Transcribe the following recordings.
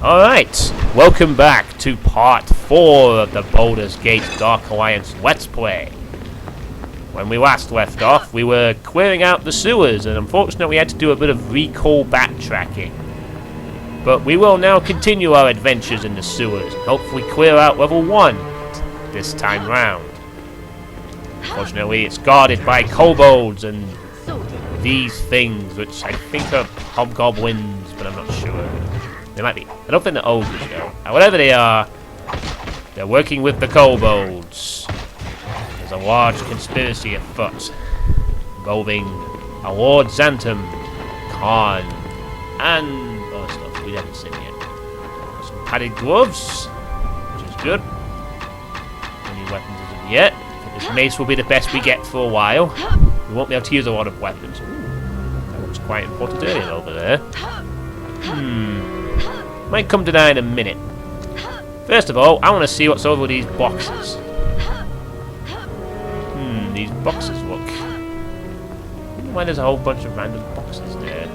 Alright, welcome back to part 4 of the Baldur's Gate Dark Alliance Let's Play. When we last left off, we were clearing out the sewers, and unfortunately we had to do a bit of recall backtracking. But we will now continue our adventures in the sewers, and hopefully clear out level 1 this time round. Unfortunately, it's guarded by kobolds and these things, which I think are hobgoblins, but I'm not sure. They might be. I don't think they're ogres, though. Whatever they are, they're working with the kobolds. There's a large conspiracy afoot involving a Lord Xantum, Khan, and other stuff we haven't seen yet. Some padded gloves, which is good. Any weapons as of yet. This mace will be the best we get for a while. We won't be able to use a lot of weapons. Ooh, that looks quite important area over there. Might come to that in a minute. First of all, I want to see what's over these boxes. These boxes look... I wonder why there's a whole bunch of random boxes there.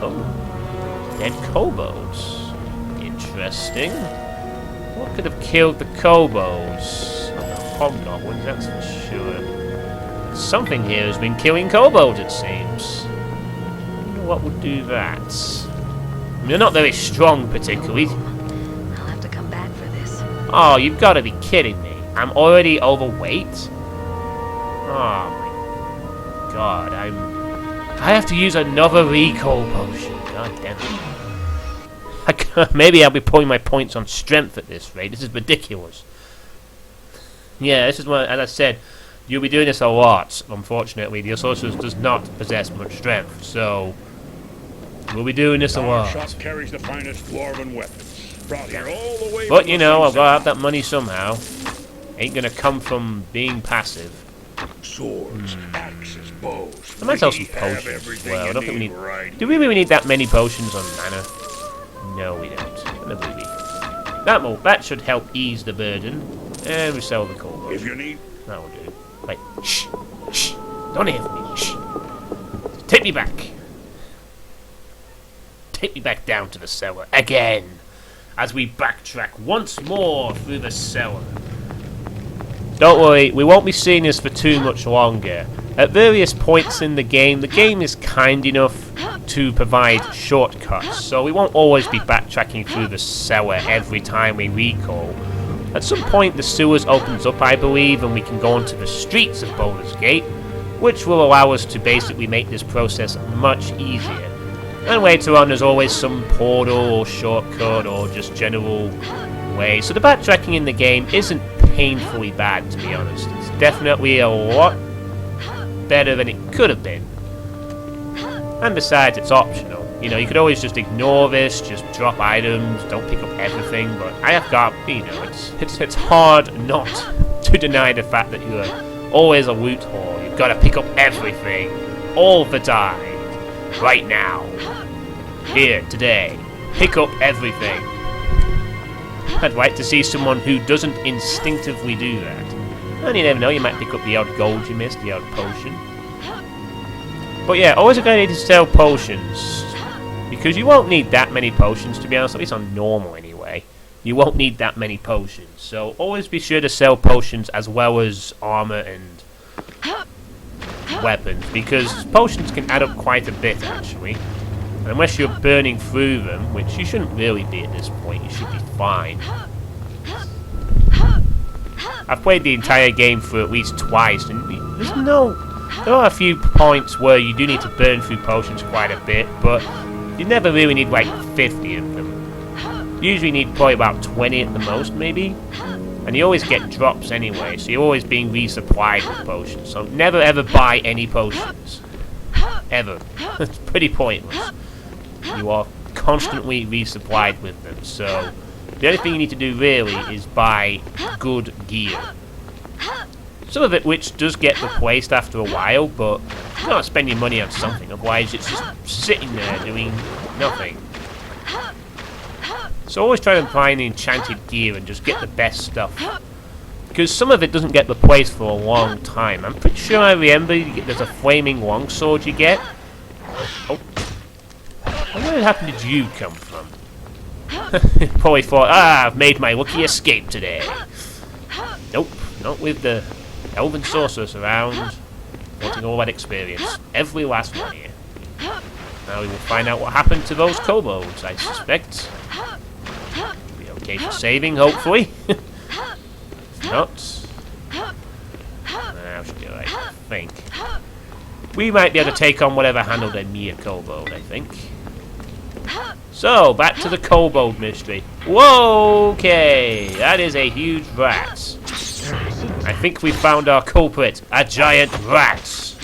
Oh. Dead kobolds. Interesting. What could have killed the kobolds? Not the hobgoblins, that's for sure. Something here has been killing kobolds, it seems. I wonder what would do that. I mean, they're not very strong, particularly. I'll have to come back for this. Oh, you've got to be kidding me. I'm already overweight? Oh my god, I have to use another recall potion. God damn it. Maybe I'll be pulling my points on strength at this rate. This is ridiculous. Yeah, this is what, as I said, you'll be doing this a lot. Unfortunately, the Sorceress does not possess much strength, so... we'll be doing this a lot. Our shop carries the finest dwarven weapons, brought here all the way. But you know, I've got to have that money somehow. Ain't gonna come from being passive. Swords, axes, bows. I might sell some potions as well. I don't think we need. Do we really need that many potions on mana? No, we don't. Never really. That should help ease the burden. And we sell the kobold. If you need, that will do. Wait, shh, shh. Don't hear from me. Shh. Take me back. Take me back down to the cellar again, as we backtrack once more through the cellar. Don't worry, we won't be seeing this for too much longer. At various points in the game is kind enough to provide shortcuts, so we won't always be backtracking through the cellar every time we recall. At some point the sewers opens up, I believe, and we can go onto the streets of Baldur's Gate, which will allow us to basically make this process much easier. And later on there's always some portal or shortcut or just general way. So the backtracking in the game isn't painfully bad, to be honest. It's definitely a lot better than it could have been. And besides, it's optional. You know, you could always just ignore this, just drop items, don't pick up everything, but I have got, you know, it's hard not to deny the fact that you're always a loot whore. You've got to pick up everything, all the time. Right now. Here, today. Pick up everything. I'd like to see someone who doesn't instinctively do that. And you never know, you might pick up the odd gold you missed, the odd potion. But yeah, always a good idea to sell potions. Because you won't need that many potions, to be honest, at least on normal anyway. You won't need that many potions. So always be sure to sell potions as well as armor and weapons, because potions can add up quite a bit actually. And unless you're burning through them, which you shouldn't really be at this point, you should be fine. I've played the entire game through at least twice, and there are a few points where you do need to burn through potions quite a bit, but you never really need like 50 of them. You usually need probably about 20 at the most, maybe. And you always get drops anyway, so you're always being resupplied with potions. So never ever buy any potions. Ever. It's pretty pointless. You are constantly resupplied with them, so the only thing you need to do really is buy good gear. Some of it which does get replaced after a while, but you gotta spend your money on something, otherwise it's just sitting there doing nothing. So always try and find the enchanted gear and just get the best stuff. Because some of it doesn't get replaced for a long time. I'm pretty sure I remember there's a flaming longsword you get. Oh. Where the hell did you come from? Probably thought, I've made my lucky escape today. Nope, not with the elven sorceress around, wanting all that experience. Every last one here. Now we will find out what happened to those kobolds, I suspect. Be okay for saving, hopefully. If not, I should be alright, I think. We might be able to take on whatever handled a mere kobold, I think. So, back to the kobold mystery. Whoa, okay, that is a huge rat. I think we found our culprit, a giant rat.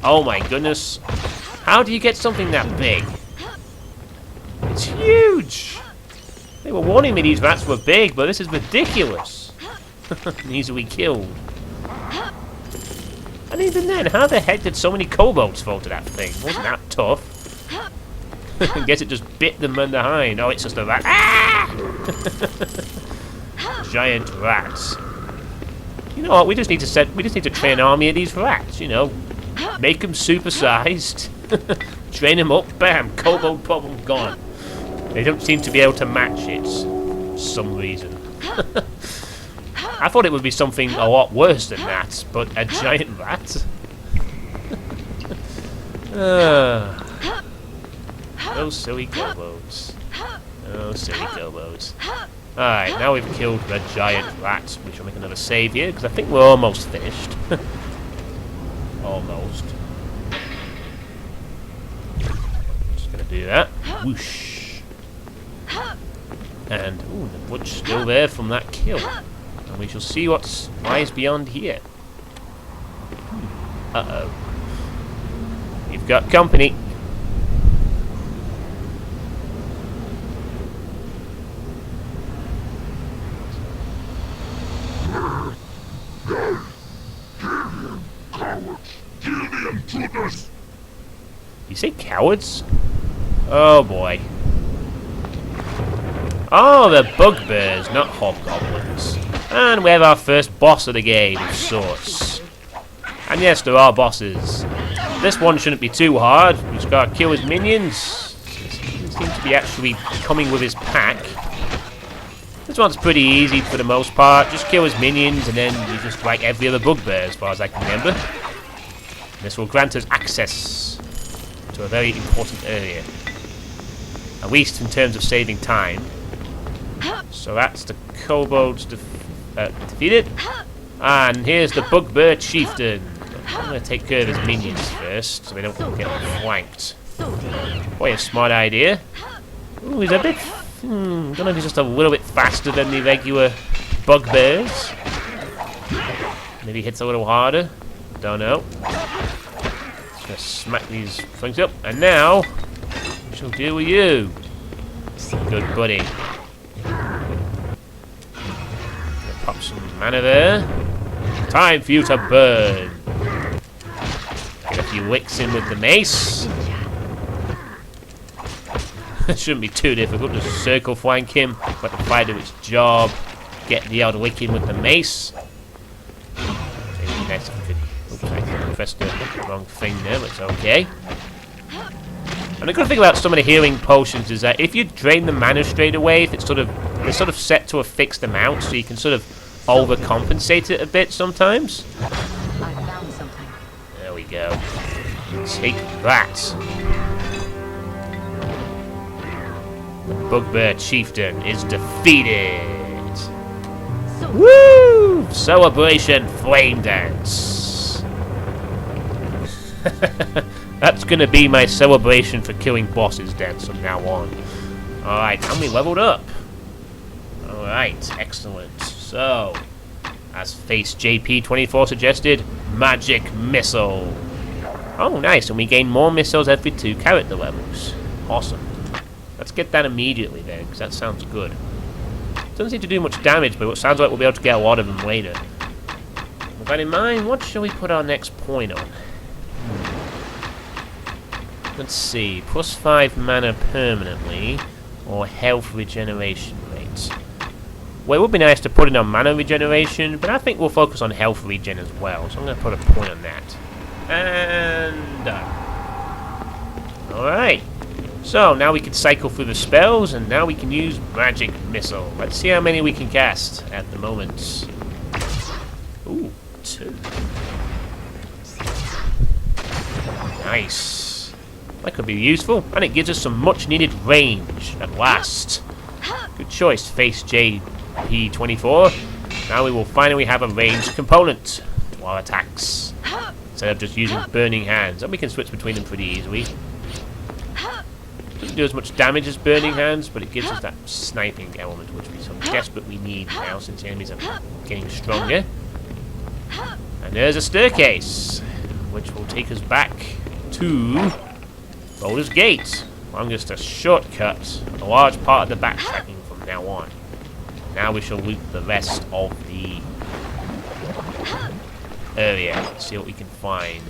Oh my goodness. How do you get something that big? It's huge. They were warning me these rats were big, but this is ridiculous. Easily killed. And even then, how the heck did so many kobolds fall to that thing? Wasn't that tough? I guess it just bit them in the hind. Oh, it's just a rat. Ah! Giant rats. You know what? We just need to train an army of these rats. You know, make them supersized, train them up. Bam! Kobold problem gone. They don't seem to be able to match it for some reason. I thought it would be something a lot worse than that, but a giant rat. Those silly kobolds. Oh, silly kobolds. Alright, now we've killed the giant rat. We shall make another save here, because I think we're almost finished. Almost. Just gonna do that. Whoosh. And, ooh, the blood's still there from that kill. And we shall see what lies beyond here. Uh-oh. We've got company. You say cowards? Oh boy. Oh, they're bugbears, not hobgoblins. And we have our first boss of the game of sorts. And yes, there are bosses. This one shouldn't be too hard. We just gotta kill his minions. He seems to be actually coming with his pack. This one's pretty easy for the most part. Just kill his minions and then you just like every other bugbear as far as I can remember. This will grant us access to a very important area. At least in terms of saving time. So that's the kobolds defeated. And here's the bugbear chieftain. I'm going to take care of his minions first so they don't get flanked. Boy, a smart idea. Ooh, he's a bit... I don't know if he's just a little bit faster than the regular bugbears. Maybe hits a little harder. Don't know. Just gonna smack these things up. And now, we shall deal with you. Good buddy. Pop some mana there. Time for you to burn. Get a few licks in with the mace. It shouldn't be too difficult. Just circle flank him. Let the fire do its job. Get the odd lick in with the mace. Nice. Oops, I pressed the wrong thing there, but it's okay. And the good thing about some of the healing potions is that if you drain the mana straight away, if it's they're sort of set to a fixed amount, so you can sort of overcompensate it a bit sometimes. I found something. There we go. Take that. The bugbear chieftain is defeated. Woo! Celebration flame dance. That's gonna be my celebration for killing bosses dance from now on. Alright, and we leveled up. Alright, excellent. So, as Face JP24 suggested, magic missile. Oh, nice, and we gain more missiles every 2 character levels. Awesome. Let's get that immediately then, because that sounds good. Doesn't seem to do much damage, but it sounds like we'll be able to get a lot of them later. With that in mind, what shall we put our next point on? Let's see, +5 mana permanently, or health regeneration rate. Well, it would be nice to put in on mana regeneration, but I think we'll focus on health regen as well, so I'm going to put a point on that. And done. Alright. So now we can cycle through the spells, and now we can use magic missile. Let's see how many we can cast at the moment. Ooh, 2. Nice. That could be useful, and it gives us some much needed range at last. Good choice, Face pt2. Now we will finally have a ranged component to our attacks, instead of just using burning hands, and we can switch between them pretty easily. Doesn't do as much damage as burning hands, but it gives us that sniping element which we so desperately need now since the enemies are getting stronger. And there's a staircase, which will take us back to Baldur's Gate. I'm just a shortcut, a large part of the backtracking from now on. Now we shall loot the rest of the area. See what we can find.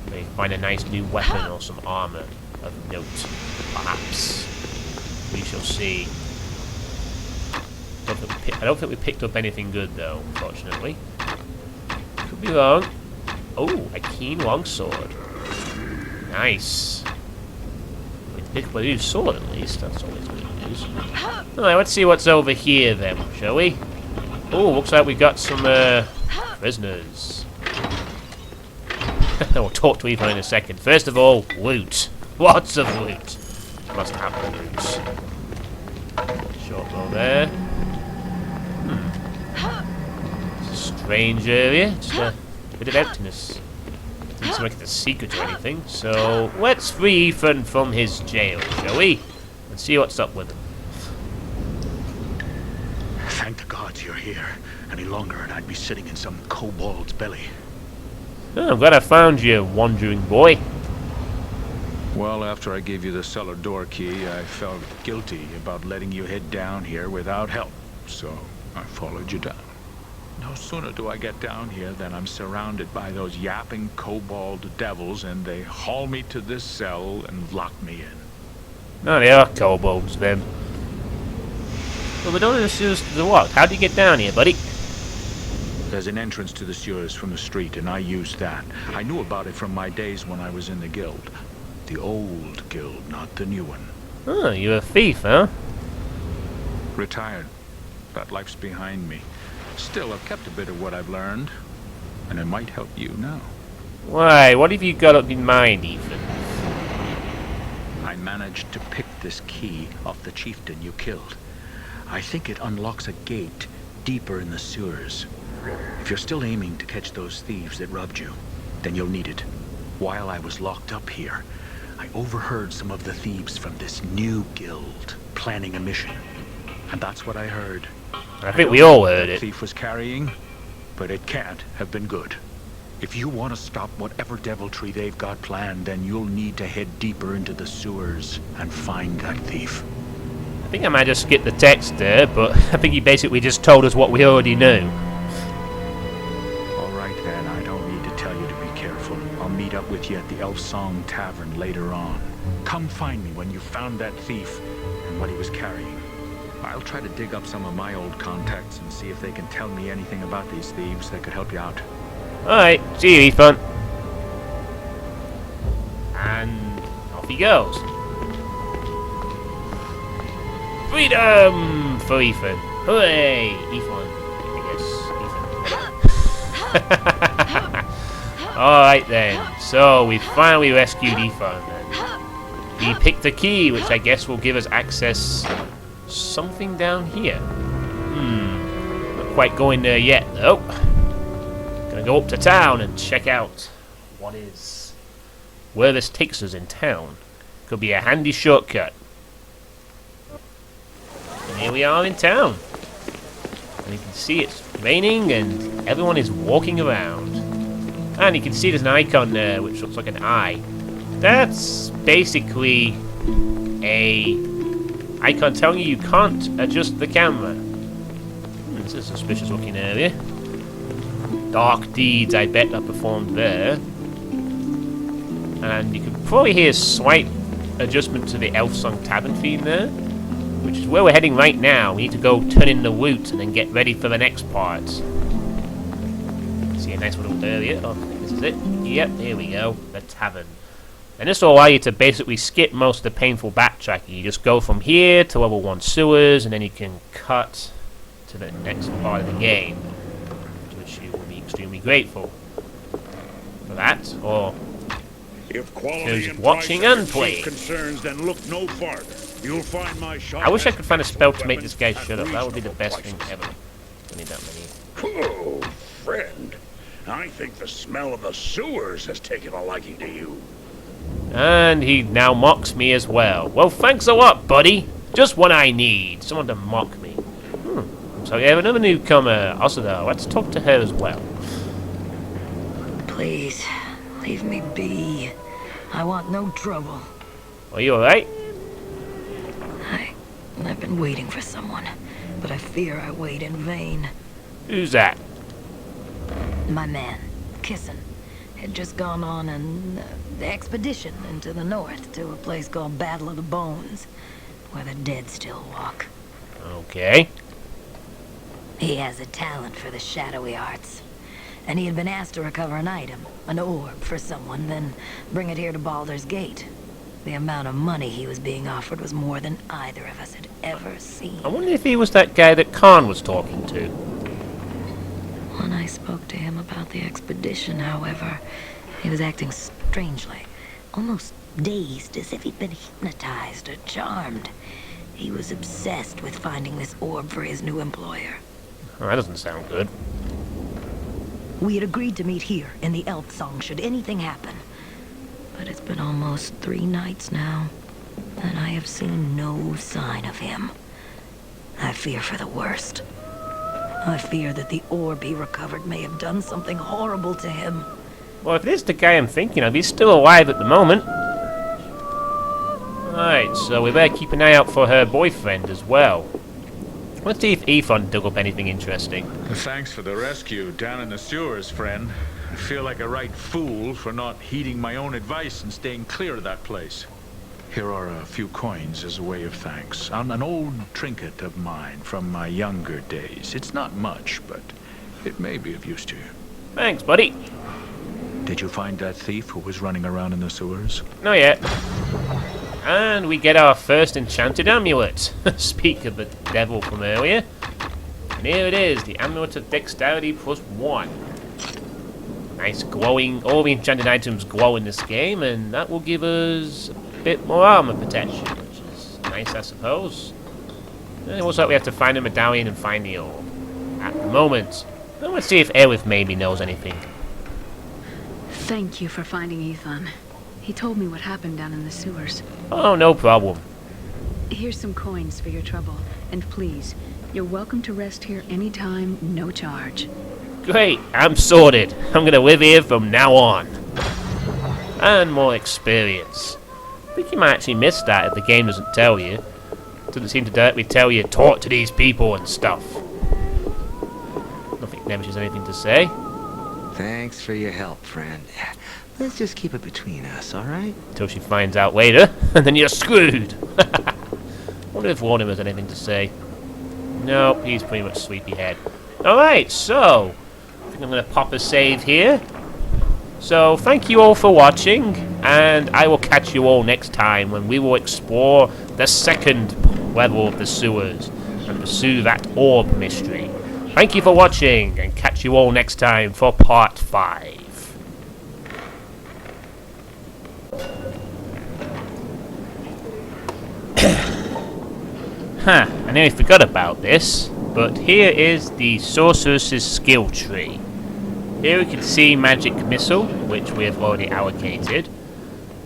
Maybe find a nice new weapon or some armor of note. Perhaps. We shall see. I don't think we picked up anything good though, unfortunately. Could be wrong. Oh, a keen longsword. Nice. We pick up a new sword at least. That's always good news. Alright, let's see what's over here then, shall we? Oh, looks like we got some prisoners. We'll talk to Ethan in a second. First of all, loot. Lots of loot. Must have the loot. Short bow there. It's a strange area. Just a bit of emptiness. Doesn't seem like it's a secret or anything. So let's free Ethan from his jail, shall we? And see what's up with him. Thank the gods you're here. Any longer and I'd be sitting in some kobold's belly. Oh, I'm glad I found you, wandering boy. Well, after I gave you the cellar door key, I felt guilty about letting you head down here without help, so I followed you down. No sooner do I get down here than I'm surrounded by those yapping kobold devils, and they haul me to this cell and lock me in. No, they are kobolds, then. Well, we don't know the sewers to the what? How do you get down here, buddy? There's an entrance to the sewers from the street, and I used that. I knew about it from my days when I was in the guild. The old guild, not the new one. Oh, you're a thief, huh? Retired. That life's behind me. Still, I've kept a bit of what I've learned, and it might help you now. Why, what have you got up in mind, Ethan? I managed to pick this key off the chieftain you killed. I think it unlocks a gate deeper in the sewers. If you're still aiming to catch those thieves that robbed you, then you'll need it. While I was locked up here, I overheard some of the thieves from this new guild planning a mission. And that's what I heard. I think we all heard The it. thief was carrying, but it can't have been good. If you want to stop whatever deviltry they've got planned, then you'll need to head deeper into the sewers and find that thief. I think I might just skip the text there, but I think he basically just told us what we already knew. All right then, I don't need to tell you to be careful. I'll meet up with you at the Elf Song Tavern later on. Come find me when you found that thief and what he was carrying. I'll try to dig up some of my old contacts and see if they can tell me anything about these thieves that could help you out. Alright, see you, Ethan. And off he goes. Freedom for Ethan. Hooray! Ethan. I guess. Alright then. So we finally rescued Ethan. And he picked the key, which I guess will give us access something down here. Not quite going there yet though. Gonna go up to town and check out where this takes us in town. Could be a handy shortcut. And here we are in town. And you can see it's raining and everyone is walking around. And you can see there's an icon there which looks like an eye. That's basically a icon telling you can't adjust the camera. This is a suspicious looking area. Dark deeds, I bet, are performed there. And you can probably hear a slight adjustment to the Elf Song Tavern theme there, which is where we're heading right now. We need to go turn in the loot and then get ready for the next part. See a nice little area. Oh, I think this is it. Yep, here we go. The tavern. And this will allow you to basically skip most of the painful backtracking. You just go from here to level 1 sewers, and then you can cut to the next part of the game, which you will be extremely grateful for that, or If quality Who's and watching price are and your playing. chief concerns, then look no farther. You'll find my shop. I wish I has could find a spell to make this guy weapons shut at up. That would be the best reasonable thing prices. ever. Don't need that many. Oh, friend. I think the smell of the sewers has taken a liking to you. And he now mocks me as well. Well, thanks a lot, buddy. Just what I need. Someone to mock me. So we have another newcomer. Also, though, let's talk to her as well. Please, leave me be. I want no trouble. Are you alright? I've been waiting for someone, but I fear I wait in vain. Who's that? My man, Kissin, had just gone on an expedition into the north to a place called Battle of the Bones, where the dead still walk. Okay. He has a talent for the shadowy arts, and he had been asked to recover an item, an orb for someone, then bring it here to Baldur's Gate. The amount of money he was being offered was more than either of us had ever seen. I wonder if he was that guy that Khan was talking to. When I spoke to him about the expedition, however, he was acting strangely, almost dazed, as if he'd been hypnotized or charmed. He was obsessed with finding this orb for his new employer. Oh, that doesn't sound good. We had agreed to meet here in the Elf Song should anything happen. But it's been almost 3 nights now, and I have seen no sign of him. I fear for the worst. I fear that the orb he recovered may have done something horrible to him. Well, if it is the guy I'm thinking of, he's still alive at the moment. Alright, so we better keep an eye out for her boyfriend as well. Let's see if Ethan dug up anything interesting. Thanks for the rescue down in the sewers, friend. I feel like a right fool for not heeding my own advice and staying clear of that place. Here are a few coins as a way of thanks. An old trinket of mine from my younger days. It's not much, but it may be of use to you. Thanks, buddy. Did you find that thief who was running around in the sewers? Not yet. And we get our first enchanted amulet. Speak of the devil from earlier. And here it is, the amulet of dexterity +1. Nice glowing, all the enchanted items glow in this game, and that will give us a bit more armor protection, which is nice, I suppose. And it looks like we have to find a medallion and find the orb. At the moment. Well, let's see if Elif maybe knows anything. Thank you for finding Ethan. He told me what happened down in the sewers. Oh, no problem. Here's some coins for your trouble. And please, you're welcome to rest here anytime, no charge. Great, I'm sorted. I'm gonna live here from now on. And more experience. I think you might actually miss that if the game doesn't tell you. It doesn't seem to directly tell you, talk to these people and stuff. I don't think Nemesis has anything to say. Thanks for your help, friend. Let's just keep it between us, alright? Until she finds out later, and then you're screwed. Wonder if Warden has anything to say. Nope, he's pretty much sleepyhead. Alright, so I think I'm going to pop a save here. So thank you all for watching, and I will catch you all next time when we will explore the second level of the sewers and pursue that orb mystery. Thank you for watching, and catch you all next time for part 5. I nearly forgot about this, but here is the Sorceress's skill tree. Here we can see Magic Missile, which we have already allocated.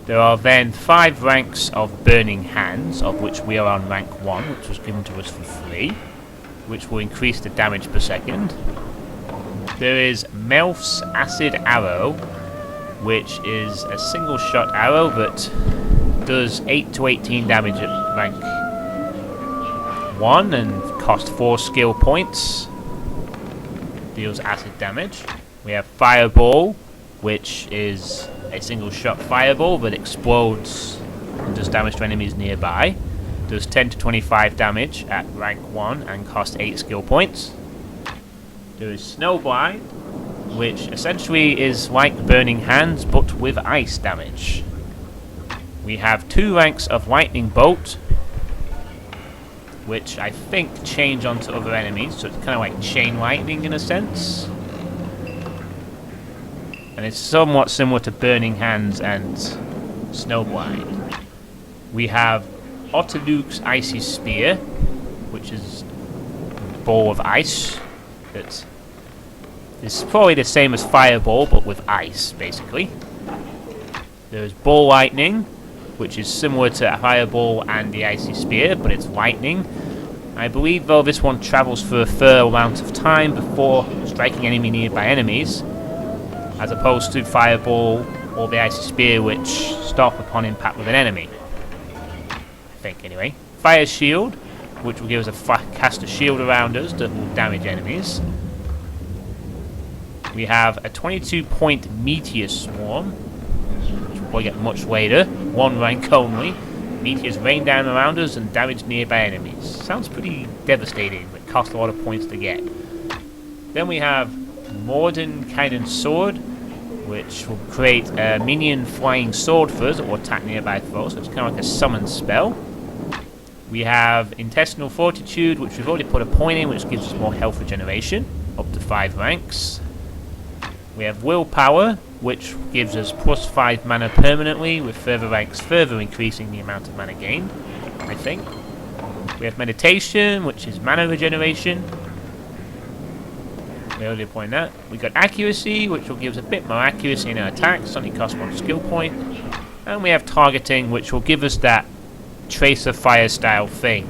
There are then 5 ranks of Burning Hands, of which we are on rank 1, which was given to us for free, which will increase the damage per second. There is Melf's Acid Arrow, which is a single shot arrow that does 8 to 18 damage at rank 1 and costs 4 skill points. Deals acid damage. We have Fireball, which is a single shot fireball that explodes and does damage to enemies nearby. Does 10 to 25 damage at rank 1 and costs 8 skill points. There is Snowblind, which essentially is like Burning Hands but with ice damage. We have 2 ranks of lightning bolt, which I think change onto other enemies, so it's kind of like chain lightning in a sense. And it's somewhat similar to Burning Hands and Snowblind. We have Otterluke's Icy Spear, which is a ball of ice. That is probably the same as Fireball, but with ice, basically. There's Ball Lightning, which is similar to Fireball and the Icy Spear, but it's lightning. I believe, though, this one travels for a fair amount of time before striking any nearby enemies, as opposed to Fireball or the Icy Spear, which stop upon impact with an enemy. I think, anyway. Fire Shield, which will give us cast a shield around us that will damage enemies. We have a 22-point Meteor Swarm, which will probably get much later. 1 rank only. Meteors rain down around us and damage nearby enemies. Sounds pretty devastating, but costs a lot of points to get. Then we have Mordenkainen's Sword, which will create a minion flying sword for us that will attack nearby foes, so it's kind of like a summon spell. We have Intestinal Fortitude, which we've already put a point in, which gives us more health regeneration, up to 5 ranks. We have Willpower, which gives us plus 5 mana permanently, with further ranks further increasing the amount of mana gained, I think. We have Meditation, which is mana regeneration. We already pointed that. We got Accuracy, which will give us a bit more accuracy in our attacks, only costs 1 skill point. And we have Targeting, which will give us that Tracer Fire style thing,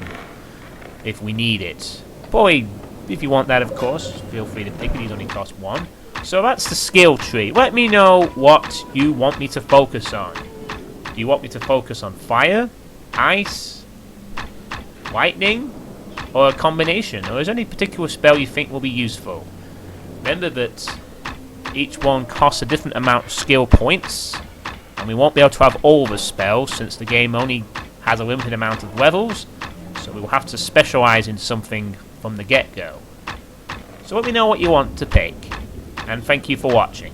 if we need it. Boy, if you want that, of course, feel free to pick it. These only cost 1. So that's the skill tree. Let me know what you want me to focus on. Do you want me to focus on fire, ice, lightning, or a combination? Or is there any particular spell you think will be useful? Remember that each one costs a different amount of skill points, and we won't be able to have all the spells since the game only has a limited amount of levels, so we will have to specialize in something from the get-go. So let me know what you want to pick, and thank you for watching.